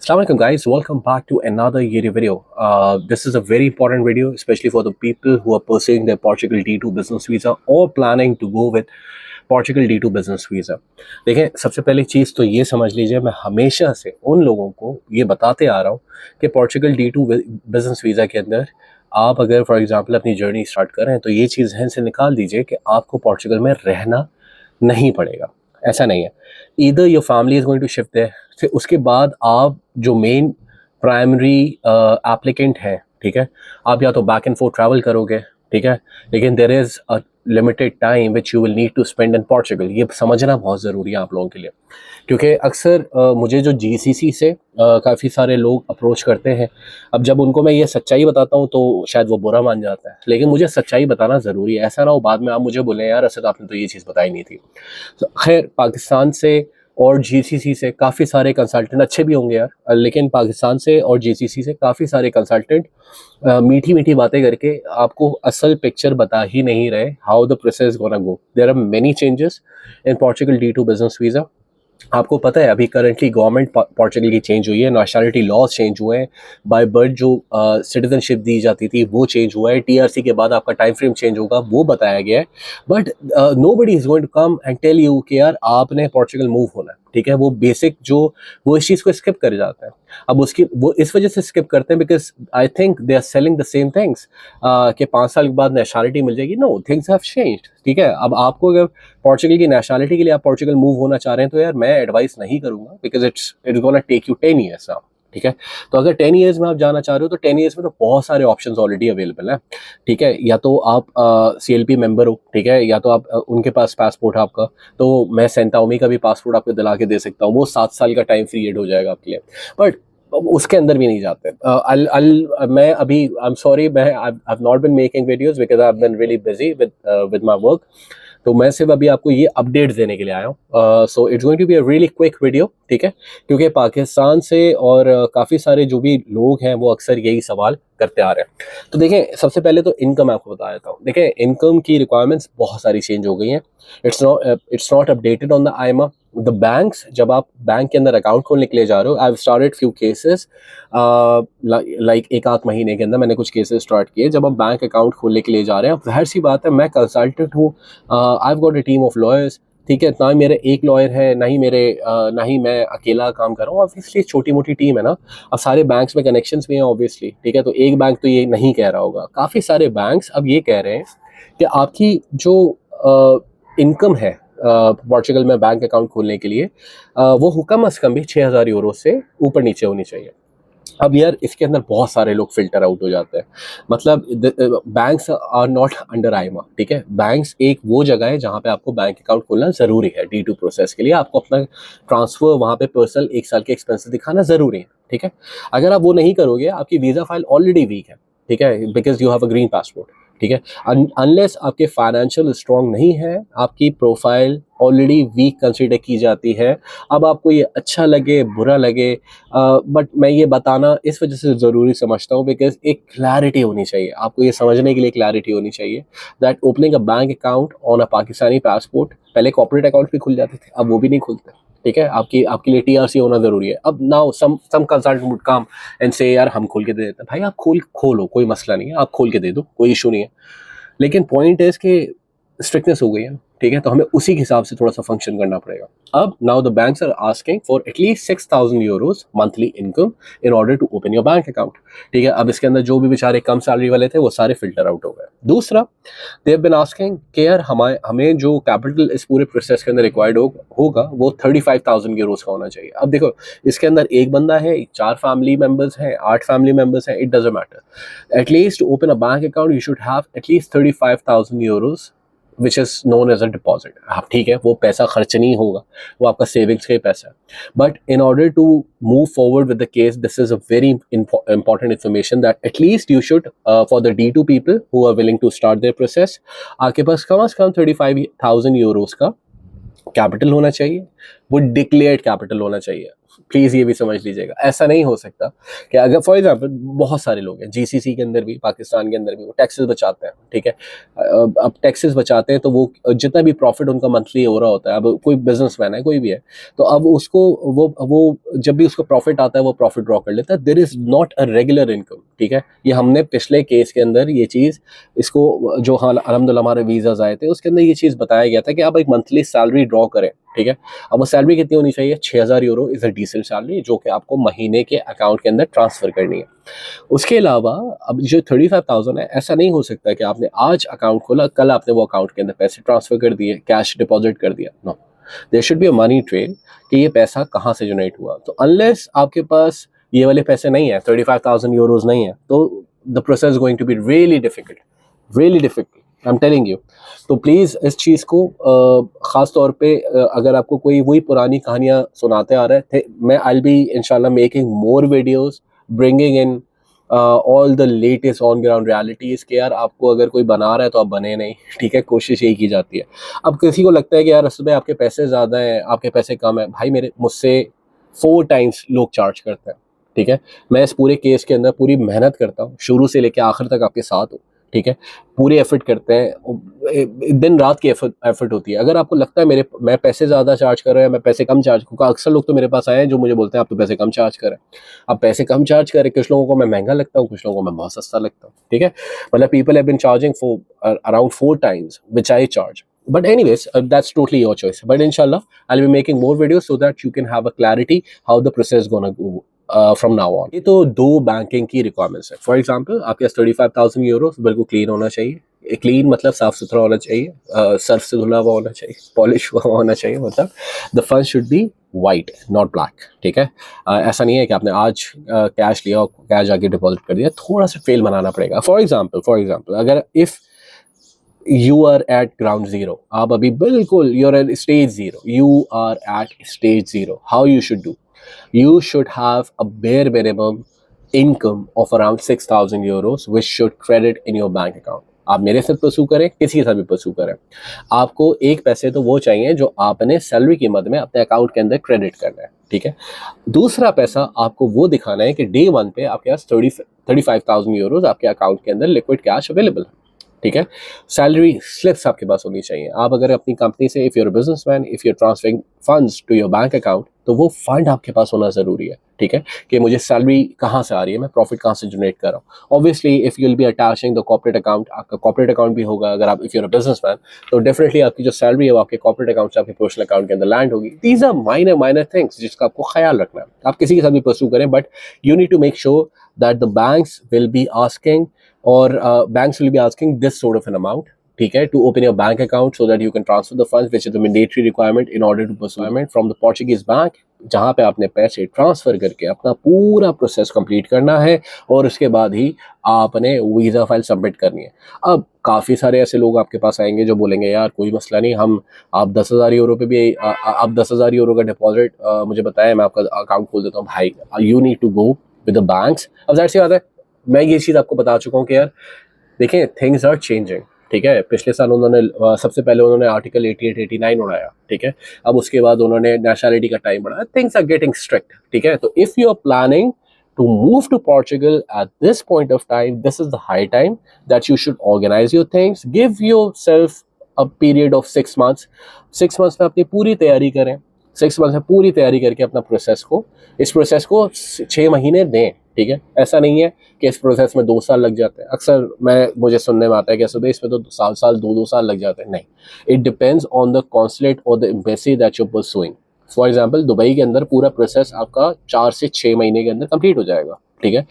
Assalamu alaikum guys, welcome back to another YouTube video. This is a very important video, especially for the people who are pursuing their Portugal D2 business visa or planning to go with Portugal D2 business visa. देखें, सबसे पहली चीज़ तो ये समझ लीजिए, मैं हमेशा से उन लोगों को ये बताते आ रहा हूँ कि Portugal D2 बिजनेस वीज़ा के अंदर आप अगर फॉर एग्जांपल अपनी जर्नी स्टार्ट कर रहे हैं तो ये चीज़ ध्यान से निकाल दीजिए कि आपको पोर्चुगल में रहना नहीं पड़ेगा। ऐसा नहीं है, either your family is going to shift there, फिर उसके बाद आप जो मेन प्राइमरी एप्लीकेंट है, ठीक है, आप या तो बैक एंड फोर्थ ट्रैवल करोगे, ठीक है, लेकिन there is a limited time which you will need to spend in Portugal. ये समझना बहुत ज़रूरी है आप लोगों के लिए, क्योंकि अक्सर मुझे जो जीसीसी से काफ़ी सारे लोग अप्रोच करते हैं। अब जब उनको मैं ये सच्चाई बताता हूँ तो शायद वो बुरा मान जाता है, लेकिन मुझे सच्चाई बताना ज़रूरी है। ऐसा ना हो बाद में आप मुझे बोलें यार असद आपने तो ये चीज़ बताई नहीं थी। तो खैर, पाकिस्तान से और जीसीसी से काफ़ी सारे कंसल्टेंट अच्छे भी होंगे यार, लेकिन पाकिस्तान से और जीसीसी से काफ़ी सारे कंसल्टेंट मीठी मीठी बातें करके आपको असल पिक्चर बता ही नहीं रहे how the process gonna go. There are many changes in Portugal D2 business visa. आपको पता है अभी करंटली गवर्नमेंट पोर्चुगल की चेंज हुई है, नेशनलिटी लॉज चेंज हुए हैं, बाय बर्थ जो सिटीजनशिप दी जाती थी वो चेंज हुआ है, टीआरसी के बाद आपका टाइम फ्रेम चेंज होगा वो बताया गया है। But nobody is going to come and tell you कि यार आपने पोर्चुगल मूव होना है, ठीक है। वो बेसिक जो वो इस चीज़ को स्किप कर जाते हैं। अब उसकी वो इस वजह से स्किप करते हैं because I think they are selling the same things कि 5 साल के बाद नेशनलिटी मिल जाएगी। नो, थिंग्स हैव चेंज्ड, ठीक है। अब आपको अगर पोर्चुगल की नेशनलिटी के लिए आप पोर्चुगल मूव होना चाह रहे हैं तो यार मैं एडवाइस नहीं करूंगा, because it's gonna take you 10 years now, ठीक है। तो अगर 10 ईयर्स में आप जाना चाह रहे हो तो 10 ईयर्स में तो बहुत सारे ऑप्शन ऑलरेडी अवेलेबल है, ठीक है। या तो आप CLP मेंबर हो, ठीक है, या तो आप उनके पास पासपोर्ट है आपका, तो मैं सेंटाओमी का भी पासपोर्ट आपको दिला के दे सकता हूँ। वो 7 साल का टाइम पीरियड हो जाएगा आपके लिए, बट उसके अंदर भी नहीं जाते। मैं अभी आई एम सॉरी, मैं I have not been making videos because I have been really busy with my work. तो मैं सिर्फ अभी आपको ये अपडेट्स देने के लिए आया हूँ। So it's going to be a really quick video, ठीक है, क्योंकि पाकिस्तान से और काफ़ी सारे जो भी लोग हैं वो अक्सर यही सवाल करते आ रहे हैं। तो देखें, सबसे पहले तो इनकम आपको बता देता हूँ। देखें, इनकम की रिक्वायरमेंट्स बहुत सारी चेंज हो गई हैं। It's not updated on the आईमा। द बैंक्स, जब आप बैंक के अंदर अकाउंट खोलने के लिए जा रहे हो, I have started few cases, like एक आध महीने के अंदर मैंने कुछ केसेस स्टार्ट किए। जब आप बैंक अकाउंट खोलने के लिए जा रहे हैं, जाहिर सी बात है मैं कंसल्टेंट हूँ, I have got a team of lawyers, ठीक है। ना ही मेरे एक लॉयर है, ना ही मैं अकेला काम कर रहा हूँ। ऑब्वियसली छोटी मोटी टीम है ना। अब सारे बैंक्स में कनेक्शंस भी हैं ऑब्वियसली, ठीक है। तो एक बैंक तो ये नहीं कह रहा होगा, काफ़ी सारे बैंक्स अब ये कह रहे हैं कि आपकी जो इनकम है पोर्चुगल में बैंक अकाउंट खोलने के लिए, वो कम अज़ कम भी 6,000 यूरो से ऊपर नीचे होनी चाहिए। अब यार इसके अंदर बहुत सारे लोग फिल्टर आउट हो जाते हैं। मतलब बैंक्स आर नॉट अंडर आईमा, ठीक है। बैंक्स एक वो जगह है जहाँ पे आपको बैंक अकाउंट खोलना ज़रूरी है। D2 प्रोसेस के लिए आपको अपना ट्रांसफ़र वहाँ पे पर्सनल 1 साल के एक्सपेंसेस दिखाना ज़रूरी है, ठीक है। अगर आप वो नहीं करोगे, आपकी वीज़ा फाइल ऑलरेडी वीक है, ठीक है, because you have a green passport, ठीक है। अनलेस आपके फाइनेंशियल स्ट्रॉन्ग नहीं है, आपकी प्रोफाइल ऑलरेडी वीक कंसिडर की जाती है। अब आपको ये अच्छा लगे बुरा लगे, बट मैं ये बताना इस वजह से ज़रूरी समझता हूँ बिकॉज एक क्लैरिटी होनी चाहिए। आपको ये समझने के लिए क्लैरिटी होनी चाहिए that opening a bank account on a Pakistani passport, पहले कॉर्पोरेट अकाउंट भी खुल जाते थे, अब वो भी नहीं खुलते, ठीक है। आपके लिए TRC होना ज़रूरी है। अब now some consultant would come and say यार हम खोल के दे देते हैं। भाई आप खोलो, कोई मसला नहीं है, आप खोल के दे दो, कोई इशू नहीं है। लेकिन पॉइंट है इसके स्ट्रिक्टनेस हो गई है, ठीक है। तो हमें उसी के हिसाब से थोड़ा सा फंक्शन करना पड़ेगा। अब now the banks are asking for at least 6,000 euros monthly income in order to open your bank account, ठीक है। अब इसके अंदर जो भी बेचारे कम सैलरी वाले थे वो सारे फिल्टर आउट हो गए। दूसरा, दे हैव बीन आस्किंग कि यार हमें जो कैपिटल इस पूरे प्रोसेस के अंदर रिक्वायर्ड होगा वो 35,000 यूरोज का होना चाहिए। अब देखो, इसके अंदर एक बंदा है, 4 फैमिली मेंबर्स हैं, 8 फैमिली मेंबर्स हैं, it doesn't matter. At least open a bank account you should have at least 35,000 euros which is known as a deposit. आप ठीक है, वो पैसा खर्च नहीं होगा, वो आपका सेविंग्स का ही पैसा है। But in order to move forward with the case, this is a very important information that at least you should for the D2 people who are willing to start their process, आपके पास कम अज कम 35,000 euros का capital होना चाहिए। वो declared capital होना चाहिए। Please ये भी समझ लीजिएगा, ऐसा नहीं हो सकता कि अगर फॉर एग्जांपल बहुत सारे लोग हैं जीसीसी के अंदर भी, पाकिस्तान के अंदर भी, वो टैक्सेस बचाते हैं, ठीक है। अब टैक्सेस बचाते हैं तो वो जितना भी प्रॉफिट उनका मंथली हो रहा होता है, अब कोई बिजनेसमैन है कोई भी है, तो अब उसको वो जब भी उसको प्रॉफिट आता है वो प्रॉफिट ड्रॉ कर लेता है। There is not a regular income, ठीक है। ये हमने पिछले केस के अंदर ये चीज़, इसको जो हाँ अलहमदुलिल्लाह हमारे वीज़ाज आए थे उसके अंदर ये चीज़ बताया गया था कि आप एक मंथली सैलरी ड्रॉ करें, ठीक है। अब वो सैलरी कितनी होनी चाहिए? 6,000 euro is a decent salary, जो कि आपको महीने के अकाउंट के अंदर ट्रांसफ़र करनी है। उसके अलावा अब जो 35,000 है, ऐसा नहीं हो सकता कि आपने आज अकाउंट खोला, कल आपने वो अकाउंट के अंदर पैसे ट्रांसफ़र कर दिए, कैश डिपॉजिट कर दिया। No, there should be a money trail कि ये पैसा कहाँ से जनरेट हुआ। तो अनलेस आपके पास ये वाले पैसे नहीं है, 35,000 यूरोज नहीं है, तो the process is going to be really difficult, really difficult, I am telling you. तो प्लीज़ इस चीज़ को ख़ास तौर पे अगर आपको कोई वही पुरानी कहानियाँ सुनाते आ रहे थे, मैं आई विल बी इंशाल्लाह making more videos bringing in all the latest on ground realities के यार आपको अगर कोई बना रहा है तो आप बने नहीं, ठीक है। कोशिश यही की जाती है। अब किसी को लगता है कि यार असल में आपके पैसे ज़्यादा हैं, आपके पैसे कम है, भाई मेरे मुझसे 4 टाइम्स लोग चार्ज करते हैं, ठीक है। मैं इस पूरे केस के अंदर पूरी मेहनत करता हूँ, शुरू से लेकर आखिर तक आपके साथ हूँ, ठीक है। पूरे एफर्ट करते हैं, दिन रात की एफर्ट होती है। अगर आपको लगता है मैं पैसे ज़्यादा चार्ज कर रहा हूँ, मैं पैसे कम चार्ज, क्योंकि अक्सर लोग तो मेरे पास आए हैं जो मुझे बोलते हैं आप तो पैसे कम चार्ज कर रहे हैं। अब पैसे कम चार्ज करें, कुछ लोगों को मैं महंगा लगता हूँ, कुछ लोगों को मैं बहुत सस्ता लगता हूँ, ठीक है। मतलब people have been charging for around 4 times which I charge. But anyways, that's totally your choice. But inshallah, I'll be making more videos so that you can have a clarity how the process is gonna go from now on. ये तो 2 banking की requirements है। For example आपके पास 35,000 euro बिल्कुल clean होना चाहिए। Clean मतलब साफ सुथरा होना चाहिए, सर्फ से धुला हुआ होना चाहिए, पॉलिश हुआ होना चाहिए, मतलब the fund should be white not black, ठीक है। ऐसा नहीं है कि आपने आज कैश लिया और कैश जाके डिपॉजिट कर दिया, थोड़ा सा फेल बनाना पड़ेगा। फॉर एग्जाम्पल अगर if you are at ground zero, आप अभी बिल्कुल you're at stage zero, you are at stage zero, how you should do, you should have a bare minimum income of around 6,000 euros which should credit in your bank account. आप मेरे साथ परसू करें, किसी के साथ भी परसू करें, आपको एक पैसे तो वो चाहिए जो आपने सैलरी की मद में अपने अकाउंट के अंदर क्रेडिट करना है, ठीक है। दूसरा पैसा आपको वो दिखाना है कि डे 1 पे आपके पास 35,000 यूरोज आपके अकाउंट के अंदर लिक्विड कैश अवेलेबल है, ठीक है। सैलरी स्लिप्स आपके पास होनी चाहिए। आप अगर अपनी कंपनी से if you're businessman, if you're transferring funds to your bank account, तो वो फंड आपके पास होना ज़रूरी है, ठीक है, कि मुझे सैलरी कहाँ से आ रही है, मैं प्रॉफिट कहाँ से जनरेट कर रहा हूँ। Obviously if you will B attaching the corporate account, आपका कॉर्पोरेट अकाउंट भी होगा अगर आप इफ़ यूर अ बिजनेसमैन, तो डेफिनेटली आपकी जो सैलरी है वो आपके कॉर्पोरेट अकाउंट से आपके पर्सनल अकाउंट के अंदर लैंड होगी। दीज आर माइनर थिंग्स जिसका आपको ख्याल रखना है। आप किसी के साथ भी परस्यू करें, but you need to make sure that the banks will be asking or banks will be asking this sort of an amount, ठीक है, to open your bank account so that you can transfer the funds, which is a mandatory requirement in order to pursue payment from the Portuguese bank, जहाँ पे आपने पैसे transfer करके अपना पूरा process complete करना है और उसके बाद ही आपने वीज़ा फाइल सबमिट करनी है। अब काफ़ी सारे ऐसे लोग आपके पास आएंगे जो बोलेंगे यार कोई मसला नहीं, हम आप 10,000 यूरो पे भी आप 10,000 यूरो का डिपॉजिट मुझे बताएं, मैं आपका अकाउंट खोल देता हूँ। भाई you need to go with the banks. अब जाहिर सी बात है, मैं ये चीज़ आपको बता चुका हूँ कि यार देखें थिंग्स आर चेंजिंग, ठीक है। पिछले साल उन्होंने सबसे पहले उन्होंने आर्टिकल 88 89 उड़ाया, ठीक है। अब उसके बाद उन्होंने नेशनलिटी का टाइम बढ़ाया, थिंग्स आर गेटिंग स्ट्रिक्ट, ठीक है। तो if you are planning to move to Portugal at this point of time, this is the high time that you should organise your things, give yourself a period of 6 months. 6 months में अपनी पूरी तैयारी करें, 6 months में पूरी तैयारी करके अपना इस प्रोसेस को 6 महीने दें, ठीक है। ऐसा नहीं है कि इस प्रोसेस में 2 साल लग जाते हैं। अक्सर मुझे सुनने में आता है कि सुबह इसमें तो साल 2 साल लग जाते हैं। नहीं, it depends on the consulate और the embassy that you pursuing. For example Dubai के अंदर पूरा प्रोसेस आपका 4 से 6 महीने के अंदर कंप्लीट हो जाएगा, ठीक है।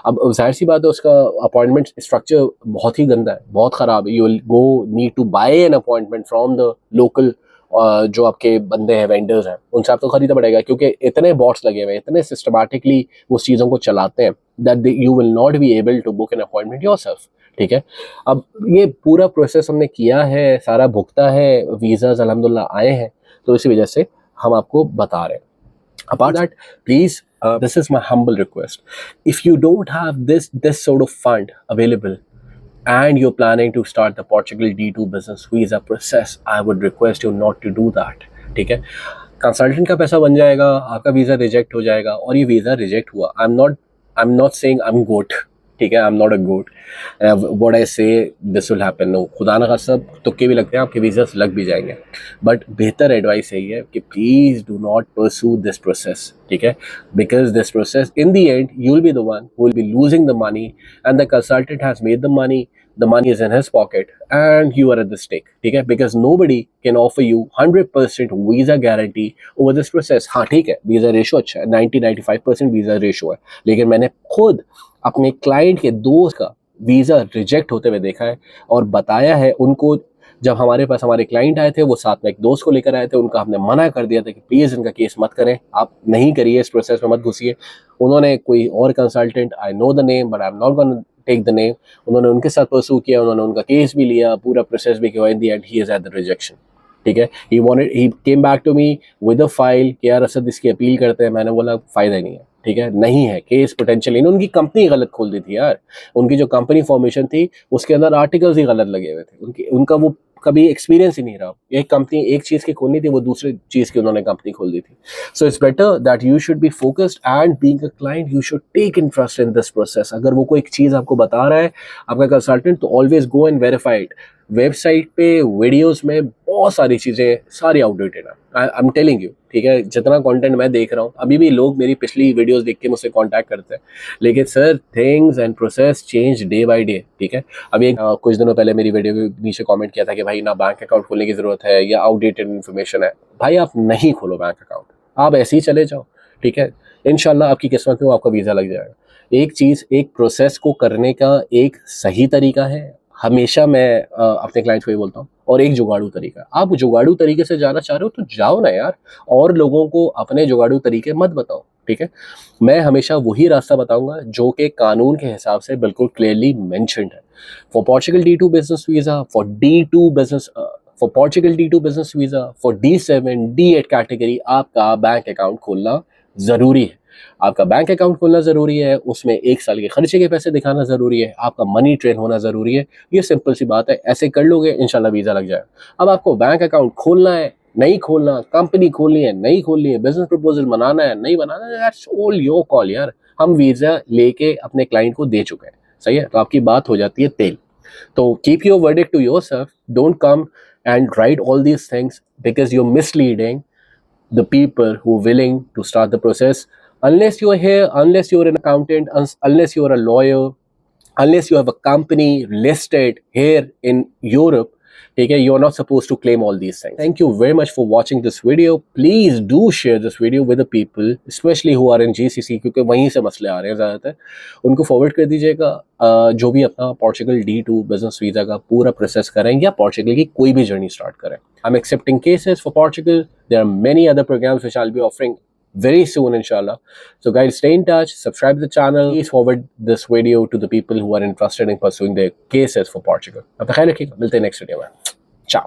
अब जाहिर सी बात है उसका अपॉइंटमेंट स्ट्रक्चर बहुत ही गंदा है, बहुत ख़राब है। You will go need to buy an appointment from the local जो आपके बंदे हैं, वेंडर्स हैं, उनसे आपको खरीदना पड़ेगा क्योंकि इतने बॉट्स लगे हुए हैं, इतने सिस्टमैटिकली उस चीज़ों को चलाते हैं that you will not be able to book an appointment yourself, ठीक है। अब ये पूरा प्रोसेस हमने किया है, सारा भुगता है, वीज़ाज अल्हम्दुलिल्लाह आए हैं, तो इसी वजह से हम आपको बता रहे हैं। Apart that, please, this is my humble request. If you don't have this sort of fund available, and you're planning to start the Portugal D2 business visa process, I would request you not to do that, ठीक है। Consultant का पैसा बन जाएगा, आपका visa reject हो जाएगा, और ये वीज़ा रिजेक्ट हुआ, I am not saying I am goat, ठीक है, I am not a goat, what I say this will happen, no, खुदा ना खास्ता तुक्के भी लगते हैं, आपके वीज़ास लग भी जाएंगे, बट बेहतर एडवाइस यही है कि please do not pursue this process, ठीक है, because this process in the end you will be the one who will be losing the money, and the consultant has made the money, the money is in his pocket and you are at the stake, ठीक है, because nobody can offer you 100% visa guarantee over this process. हाँ ठीक है, visa ratio अच्छा है, 90-95% visa ratio है, लेकिन मैंने खुद अपने क्लाइंट के दोस्त का वीज़ा रिजेक्ट होते हुए देखा है और बताया है उनको। जब हमारे पास हमारे क्लाइंट आए थे, वो साथ में एक दोस्त को लेकर आए थे, उनका हमने मना कर दिया था कि प्लीज़ इनका केस मत करें, आप नहीं करिए, इस प्रोसेस में मत घुसिए। उन्होंने कोई और consultant, I know the name but I am not gonna take the name, उन्होंने उनके साथ परसू किया, उन्होंने उनका केस भी लिया, पूरा प्रोसेस भी किया, in the end he is at the rejection, ठीक है। He came back to me with a file कि यार असद इसकी अपील करते हैं, मैंने बोला फ़ायदा नहीं है, ठीक है, नहीं है केस पोटेंशियल, उनकी कंपनी गलत खोल दी थी यार, उनकी जो कंपनी फॉर्मेशन थी उसके अंदर आर्टिकल्स ही गलत लगे हुए थे, उनका वो कभी एक्सपीरियंस ही नहीं रहा, एक कंपनी एक चीज़ की खोलनी थी, वो दूसरी चीज़ की उन्होंने कंपनी खोल दी थी। So it's better that you should be focused and being a client you should take interest in this process. अगर वो कोई एक चीज़ आपको बता रहा है आपका कंसल्टेंट, तो always go and verify it. Website पे वीडियोस में बहुत सारी चीज़ें सारी आउटडेटेड है, आई एम टेलिंग यू, ठीक है, जितना कंटेंट मैं देख रहा हूँ, अभी भी लोग मेरी पिछली वीडियोस देख के मुझसे कांटेक्ट करते हैं, लेकिन sir things and process change day by day, ठीक है। अभी कुछ दिनों पहले मेरी वीडियो के नीचे कमेंट किया था कि भाई ना बैंक अकाउंट खोलने की ज़रूरत है या आउटडेटेड इन्फॉर्मेशन है, भाई आप नहीं खोलो बैंक अकाउंट, आप ऐसे ही चले जाओ, ठीक है, इंशाल्लाह आपकी किस्मत में आपका वीज़ा लग जाएगा। एक चीज़, एक प्रोसेस को करने का एक सही तरीका है, हमेशा मैं अपने क्लाइंट्स को ये बोलता हूँ, और एक जुगाड़ू तरीका। आप जुगाड़ू तरीके से जाना चाह रहे हो तो जाओ ना यार, और लोगों को अपने जुगाड़ू तरीके मत बताओ, ठीक है। मैं हमेशा वही रास्ता बताऊंगा जो कि कानून के हिसाब से बिल्कुल क्लियरली मेंशन्ड है। For Portugal D2 business visa, for Portugal D2 business visa, for D7 D8 category आपका बैंक अकाउंट खोलना ज़रूरी है। आपका बैंक अकाउंट खोलना ज़रूरी है, उसमें 1 साल के खर्चे के पैसे दिखाना ज़रूरी है, आपका मनी ट्रेन होना ज़रूरी है। ये सिंपल सी बात है, ऐसे कर लोगे इंशाल्लाह वीज़ा लग जाएगा। अब आपको बैंक अकाउंट खोलना है, नहीं खोलना, कंपनी खोलनी है, नहीं खोलनी है, बिजनेस प्रपोजल बनाना है, नहीं बनाना है, दैट्स ऑल योर कॉल यार। हम वीज़ा लेके अपने क्लाइंट को दे चुके हैं, सही है, तो आपकी बात हो जाती है तेल। तो keep your verdict to yourself, don't come and write all these things because you're misleading the people who are willing to start the process. Unless you're here, unless you're an accountant, unless you're a lawyer, unless you have a company listed here in Europe, okay, you're not supposed to claim all these things. Thank you very much for watching this video. Please do share this video with the people, especially who are in GCC, क्योंकि वहीं से मसले आ रहे हैं ज़्यादातर, उनको forward कर दीजिएगा, जो भी अपना पोर्चुगल D2 बिजनेस वीज़ा का पूरा प्रोसेस करें या पोर्चुगल की कोई भी जर्नी स्टार्ट करें। I'm accepting cases for Portugal. There are many other programs which I'll be offering very soon, inshallah. So guys, stay in touch, subscribe to the channel, please forward this video to the people who are interested in pursuing their cases for Portugal. Apna ख्याल रखिएगा, मिलते हैं next video में, ciao.